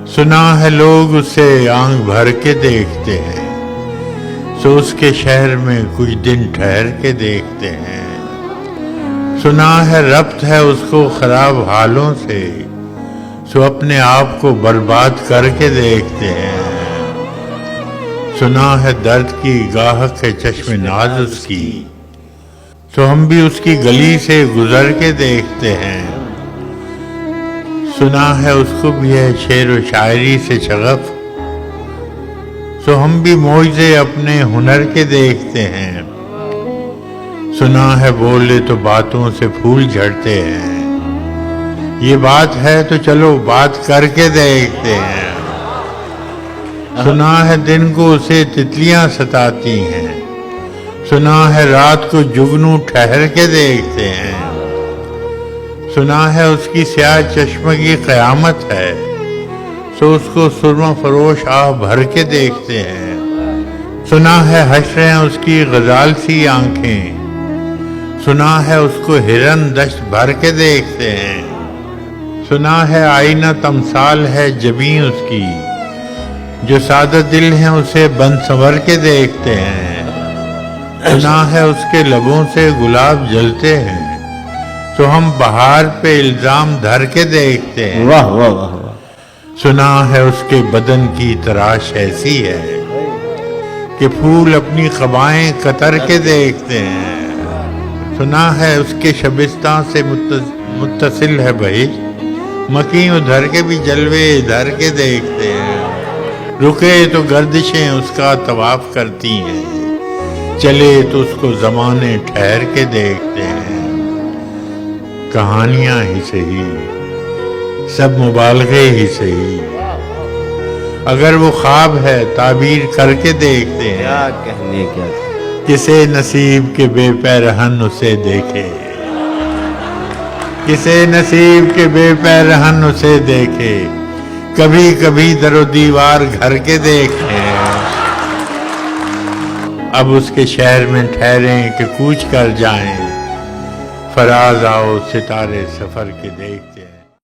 سنا ہے لوگ اسے آنکھ بھر کے دیکھتے ہیں، سو اس کے شہر میں کچھ دن ٹھہر کے دیکھتے ہیں۔ سنا ہے ربط ہے اس کو خراب حالوں سے، سو اپنے آپ کو برباد کر کے دیکھتے ہیں۔ سنا ہے درد کی گاہک ہے چشم ناز اس کی، تو ہم بھی اس کی گلی سے گزر کے دیکھتے ہیں۔ سنا ہے اس کو بھی ہے شعر و شاعری سے شغف، تو ہم بھی معجزے اپنے ہنر کے دیکھتے ہیں۔ سنا ہے بولے تو باتوں سے پھول جھڑتے ہیں، یہ بات ہے تو چلو بات کر کے دیکھتے ہیں۔ سنا ہے دن کو اسے تتلیاں ستاتی ہیں، سنا ہے رات کو جگنو ٹھہر کے دیکھتے ہیں۔ سنا ہے اس کی سیاہ چشم کی قیامت ہے، سو اس کو سرمہ فروش آہ بھر کے دیکھتے ہیں۔ سنا ہے حشریں اس کی غزال سی آنکھیں، سنا ہے اس کو ہرن دشت بھر کے دیکھتے ہیں۔ سنا ہے آئینہ تمثال ہے جبیں اس کی، جو سادہ دل ہیں اسے بن سنور کے دیکھتے ہیں۔ سنا ہے اس کے لبوں سے گلاب جلتے ہیں، تو ہم بہار پہ الزام دھر کے دیکھتے ہیں۔ واہ واہ واہ واہ۔ سنا ہے اس کے بدن کی تراش ایسی ہے کہ پھول اپنی قبائیں قطر کے دیکھتے ہیں۔ سنا ہے اس کے شبستان سے متصل ہے بہشت، مکیں ادھر کے بھی جلوے ادھر کے دیکھتے ہیں۔ رکے تو گردشیں اس کا طواف کرتی ہیں، چلے تو اس کو زمانے ٹھہر کے دیکھتے ہیں۔ کہانیاں ہی سہی، سب مبالغے ہی سہی، اگر وہ خواب ہے تعبیر کر کے دیکھتے ہیں۔ کیا کہنے کیا کسے نصیب کے بے پیرہن اسے دیکھے، کسے نصیب کے بے پیرہن اسے دیکھے، کبھی کبھی در و دیوار گھر کے دیکھیں۔ اب اس کے شہر میں ٹھہریں کہ کوچ کر جائیں، فراز آؤ ستارے سفر کے دیکھ